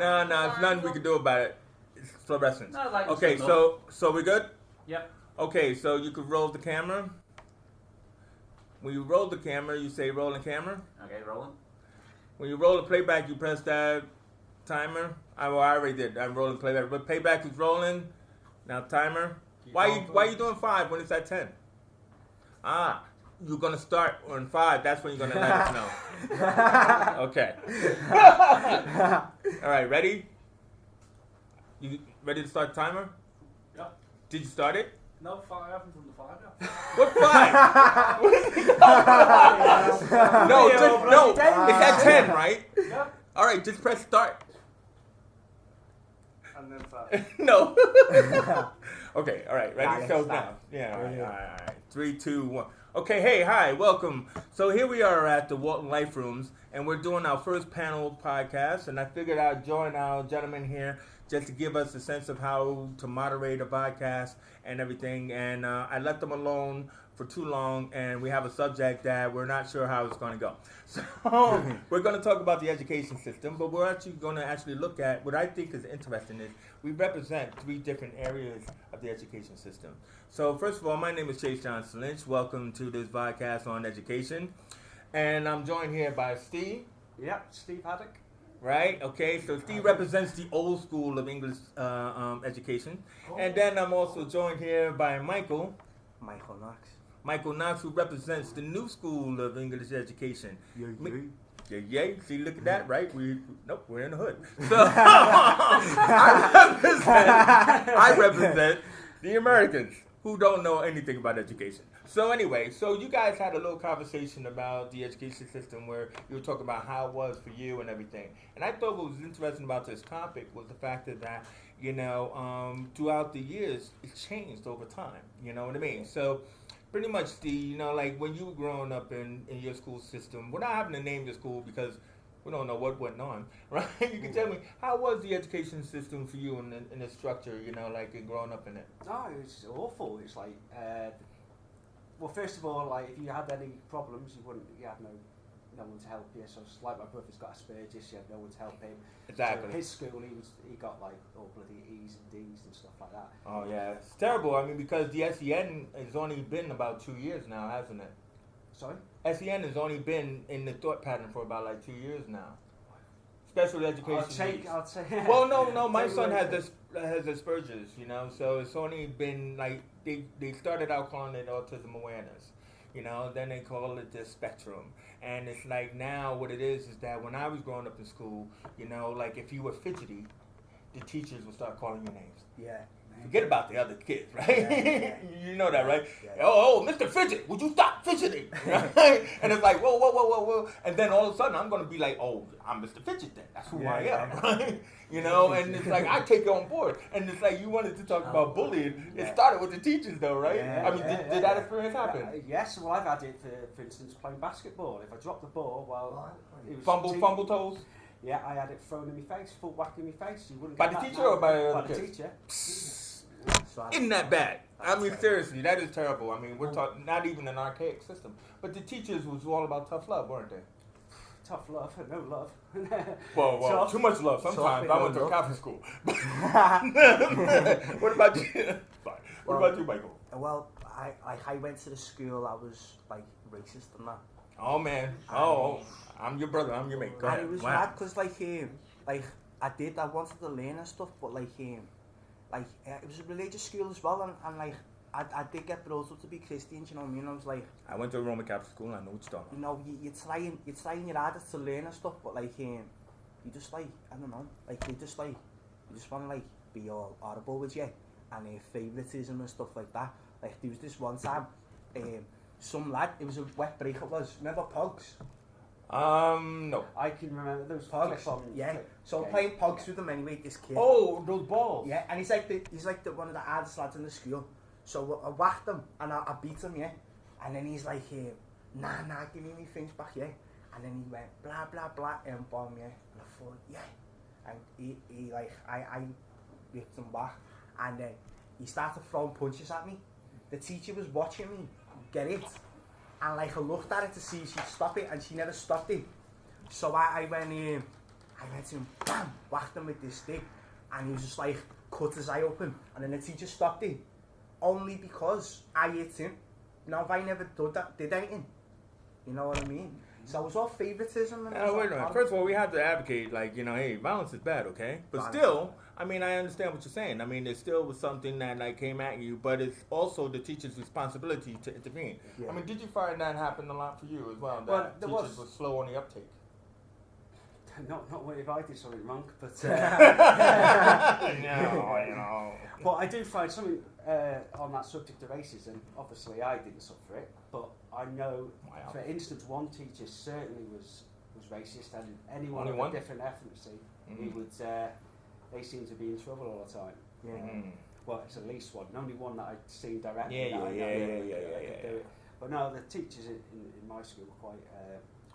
No, it's nothing we can do about it. It's fluorescence. No, like Okay, so we're good? Yep. Okay, so you could roll the camera. When you roll the camera, you say rolling camera. Okay, rolling. When you roll the playback, you press that timer. I already did. I'm rolling playback. But playback is rolling. Now timer. Why you doing 5 when it's at 10? You're going to start on 5. That's when you're going to let us know. Okay. All right, ready? You ready to start the timer? Yep. Did you start it? No, 5. I haven't done the 5 yet. What 5? No, it's at 10, right? Yeah. All right, just press start. And then 5. No. Okay, all right, ready? Yeah, So stop. now, yeah, all right. 3, 2, 1. Okay, hey, hi, welcome. So here we are at the Walton Life Rooms, and we're doing our first panel podcast, and I figured I'd join our gentleman here just to give us a sense of how to moderate a podcast and everything, and I let them alone for too long, and we have a subject that we're not sure how it's going to go. So we're going to talk about the education system, but we're actually going to look at what I think is interesting is we represent 3 different areas of the education system. So first of all, my name is Chase Johnson Lynch. Welcome to this podcast on education, and I'm joined here by Steve. Yep, Steve Haddock. Right, okay, so Steve represents the old school of English education. And then I'm also joined here by Michael Knox, who represents the new school of English education. Yeah. See, look at that, right? We're in the hood. So I represent the Americans who don't know anything about education. So anyway, so you guys had a little conversation about the education system where you were talking about how it was for you and everything. And I thought what was interesting about this topic was the fact that, throughout the years, it's changed over time. You know what I mean? So pretty much like when you were growing up in your school system, we're not having to name your school because we don't know what went on, right? You can tell me, how was the education system for you in the structure, like growing up in it? No, it's awful. It's like, well, first of all, like if you had any problems, you had no one to help you. So it's like my brother's got Asperger's, you had no one to help him. Exactly. So his school, he got like all bloody E's and D's and stuff like that. Oh yeah, it's terrible. I mean, because the SEN has only been about 2 years now, hasn't it? Sorry? SEN has only been in the thought pattern for about like 2 years now. Special education. I'll take. Well, no. My son has Asperger's, so it's only been like they started out calling it autism awareness, then they call it the spectrum, and it's like now what it is that when I was growing up in school, like if you were fidgety, the teachers would start calling your names. Yeah. Forget about the other kids, right? Yeah. You know that, right? Yeah. Oh, Mr. Fidget, would you stop fidgeting? Right? And it's like, whoa. And then all of a sudden, I'm going to be like, oh, I'm Mr. Fidget then. That's who I am, right? And it's like, I take it on board. And it's like, you wanted to talk about bullying. It started with the teachers, though, right? Did that experience happen? Yes, well, I've had it, for instance, playing basketball. If I drop the ball, it was Fumble toes? Yeah, I had it thrown in my face, full whack in my face. You wouldn't By get the that teacher now. or by the By other the kids? teacher. Isn't that bad? I mean, seriously, that is terrible. I mean, we're talking not even an archaic system. But the teachers was all about tough love, weren't they? Tough love, no love. Whoa, too much love. Sometimes I went to a Catholic school. What about you? What about you, Michael? Well, I went to the school, I was like racist and that. Oh man, I'm your brother, I'm your mate. Go and ahead. it was mad because I wanted to learn and stuff, but it was a religious school as well, and I did get brought up to be Christian, you know what I mean? I was like, I went to a Roman Catholic school and I know what you're talking about. You're trying your hardest to learn and stuff, but you just I don't know, you just want to be all horrible with you and favouritism and stuff like that. Like there was this one time, some lad, it was a wet break, it was, remember Pogs? No. I can remember those Pogs. Yeah, so I'm playing Pogs with him anyway, this kid. Oh, those balls. Yeah, and he's like one of the hardest lads in the school. So I whacked him and I beat him, yeah. And then he's like, nah, give me my things back, yeah. And then he went blah blah blah and bomb, yeah. And I thought, yeah. And he I whipped him back, and then he started throwing punches at me. The teacher was watching me get it, and I looked at it to see if she'd stop it, and she never stopped it. So I went, I went to him, bam, whacked him with this stick, and he was just like, cut his eye open, and then the teacher stopped it, only because I hit him. Now if I never did anything, you know what I mean? So it was all favoritism. And Wait a minute. First of all, we have to advocate, like, you know, hey, violence is bad, okay? But still, I mean, I understand what you're saying. I mean, it still was something that, like, came at you, but it's also the teacher's responsibility to intervene. Yeah. I mean, did you find that happened a lot for you as well? Well, That there teachers were slow on the uptake? Not what if I did something wrong, but No, you know. but I do find something on that subject of racism. Obviously, I didn't suffer it, but I know, for instance, one teacher certainly was racist, and anyone of a different ethnicity, he would they seem to be in trouble all the time. Yeah. Well, it's at least one. Only one that I'd seen directly. Yeah. But no, the teachers in my school were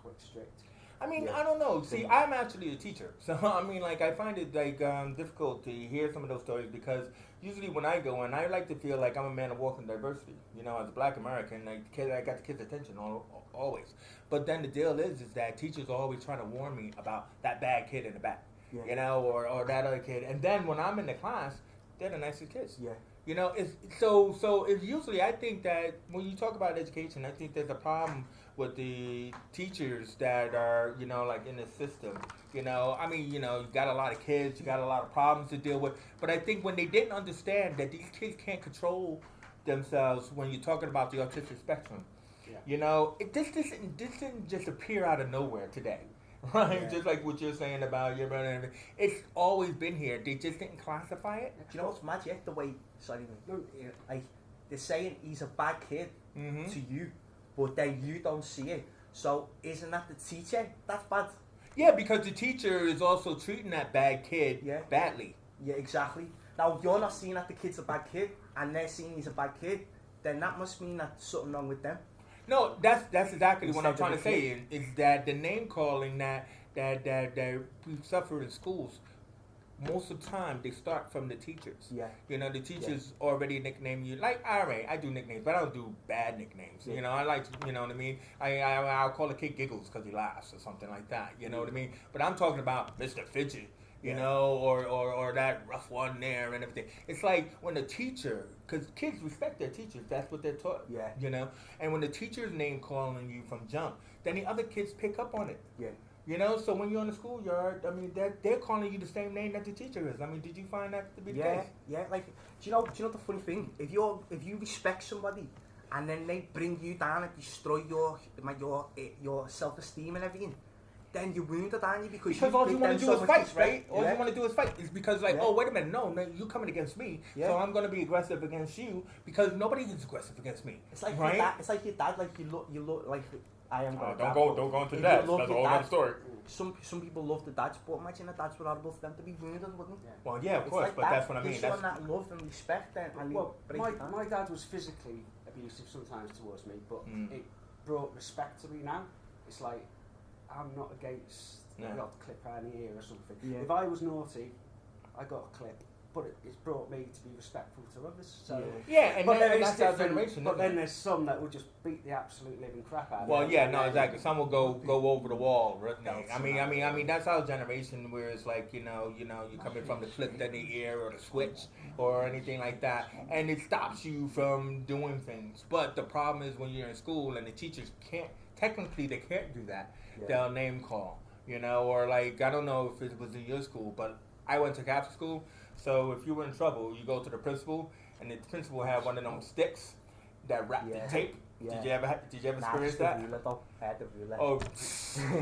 quite strict. I mean, Yeah. I don't know. See, I'm actually a teacher, so I mean, like, I find it like difficult to hear some of those stories because usually when I go in, I like to feel like I'm a man of walking diversity. You know, as a Black American, I got the kids' attention always. But then the deal is that teachers are always trying to warn me about that bad kid in the back, you know, or that other kid. And then when I'm in the class, they're the nicest kids. Yeah. You know, it's so it's usually, I think that when you talk about education, I think there's a problem with the teachers that are, you know, like in the system. You know, I mean, you know, you got a lot of kids, you got a lot of problems to deal with. But I think when they didn't understand that these kids can't control themselves when you're talking about the autistic spectrum, you know, this didn't just appear out of nowhere today. Right, just like what you're saying about your brother. It's always been here. They just didn't classify it. Do you know what's mad? The way, like they're saying he's a bad kid to you, but then you don't see it. So isn't that the teacher? That's bad. Yeah, because the teacher is also treating that bad kid badly. Yeah, exactly. Now if you're not seeing that the kid's a bad kid, and they're seeing he's a bad kid, then that must mean that something wrong with them. No, that's exactly what I'm trying to say. Is that the name calling that we suffer in schools? Most of the time, they start from the teachers. Yeah. You know, the teachers already nickname you. Like, all right, I do nicknames, but I don't do bad nicknames. You know, I like, you know what I mean? I'll call a kid Giggles because he laughs or something like that. You know what I mean? But I'm talking about Mr. Fidget. You know, or that rough one there and everything. It's like when the teacher, because kids respect their teachers, that's what they're taught. Yeah. You know, and when the teacher's name calling you from jump, then the other kids pick up on it. Yeah. You know, so when you're in the schoolyard, I mean, they're calling you the same name that the teacher is. I mean, did you find that to be the case? Yeah. Like, do you know the funny thing? If you respect somebody, and then they bring you down and destroy your self-esteem and everything, then you're wounded, aren't you? Because all you want to do is fight, right? All you want to do is fight. It's because, like, oh, wait a minute, no, you're coming against me, so I'm going to be aggressive against you because nobody is aggressive against me. It's like right? your dad. It's like your dad. Like you look like I am. Don't go into that. That's a whole other story. Some people love the dads, but imagine the dads were horrible for them to be wounded, wouldn't it? Well, yeah, of course, like but that's what I mean. It's someone that love and respect them. And well, my dad was physically abusive sometimes towards me, but it brought respect to me now. It's like I'm not against. I got a clip around the ear or something. Yeah. If I was naughty, I got a clip, but it's brought me to be respectful to others. So and but then that's our generation. But then there's some that would just beat the absolute living crap out of Well, them. yeah, no, exactly. Some will go over the wall. Right? I mean, that's our generation where it's like, you know, you're coming from the flip in the ear or the switch or anything like that, and it stops you from doing things. But the problem is when you're in school and the teachers can't do that. Yeah. They'll name call. You know, or like, I don't know if it was in your school, but I went to Catholic school, so if you were in trouble, you go to the principal, and the principal had one of them sticks that wrapped the tape. Yeah. Did you ever experience that? I had the ruler. Oh,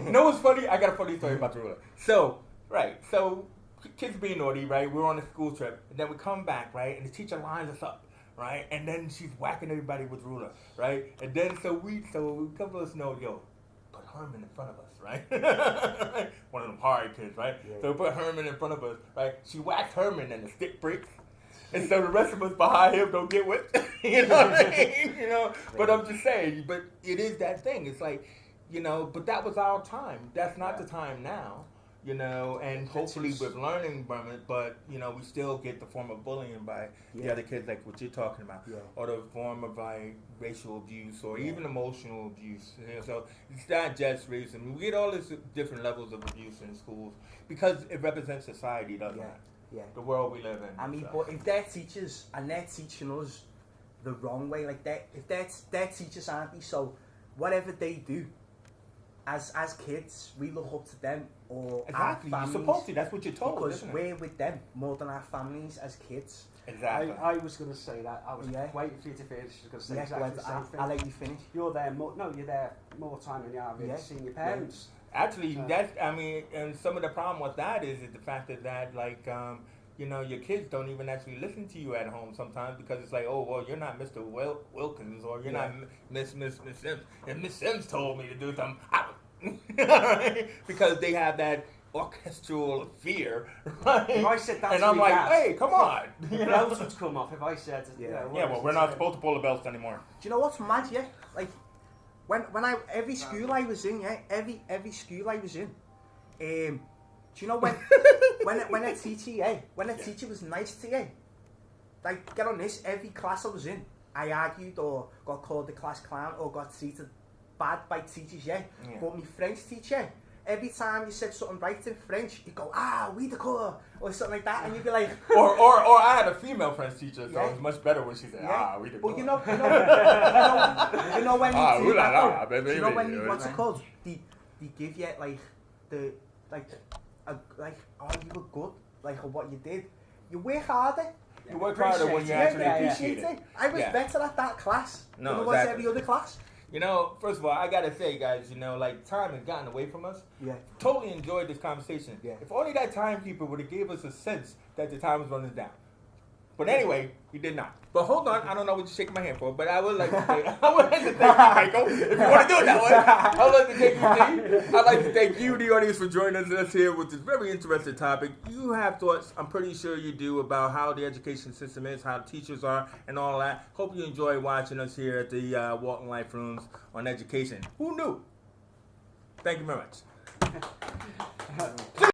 you know what's funny? I got a funny story about the ruler. So kids being naughty, right? We're on a school trip, and then we come back, right, and the teacher lines us up, right, and then she's whacking everybody with ruler, right, and then so a couple of us know, yo, put Herman in front of us. Right? One of them hard kids, right? Yeah. So we put Herman in front of us, right? She whacks Herman and the stick breaks. And so the rest of us behind him don't get whipped. You know what I mean? You know? But I'm just saying, but it is that thing. It's like, you know, but that was our time. That's not the time now. you know, and hopefully with learning from it, but, you know, we still get the form of bullying by the other kids, like what you're talking about, or the form of like racial abuse or even emotional abuse. You know, so it's not just racism. We get all these different levels of abuse in schools because it represents society, doesn't it? Yeah. The world we live in. I mean, but if they're teachers and they're teaching us the wrong way, like if they're teachers, aren't they? So whatever they do, as kids, we look up to them or exactly. our You're families. supposed to. That's what you're told, Because isn't it? we're with them more than our families as kids. Exactly. I was going to say that. I was waiting for you to finish. I was going to say exactly the same thing. I'll let you finish. You're there more time than you are really seeing your parents. Actually, and some of the problem with that is the fact that like, you know, your kids don't even actually listen to you at home sometimes because it's like, oh, well, you're not Mr. Wilkins or you're not Miss Sims. And Miss Sims told me to do something. Because they have that orchestral fear, right? If I said that and to I'm my like, dad, hey, come on. The belts would come off if I said, well, we're not supposed to pull the belts anymore. Do you know what's mad? Yeah, like when every school I was in, every school I was in, do you know when a teacher was nice to you, like get on this, every class I was in, I argued or got called the class clown or got treated bad by teachers, but my French teacher, every time you said something right in French, you'd go, oui d'accord, or something like that, and you'd be like... or I had a female French teacher, so it was much better when she said, oui d'accord. But you know when you do that, though, you know when you, what's it called? They give you, like, oh, you were good, like, or what you did. You work harder. You work harder when you actually appreciate it. I was better at that class than I was every other class. You know, first of all, I gotta say, guys, you know, like, time has gotten away from us. Totally enjoyed this conversation. If only that timekeeper would have gave us a sense that the time was running down. But anyway, he did not. But hold on, I don't know what you're shaking my hand for, but I would like to say, I would like to thank you, Michael, if you want to do it that way. I would like to thank you, Steve. I'd like to thank you, the audience, for joining us here with this very interesting topic. You have thoughts, I'm pretty sure you do, about how the education system is, how teachers are, and all that. Hope you enjoy watching us here at the Walton Life Rooms on education. Who knew? Thank you very much.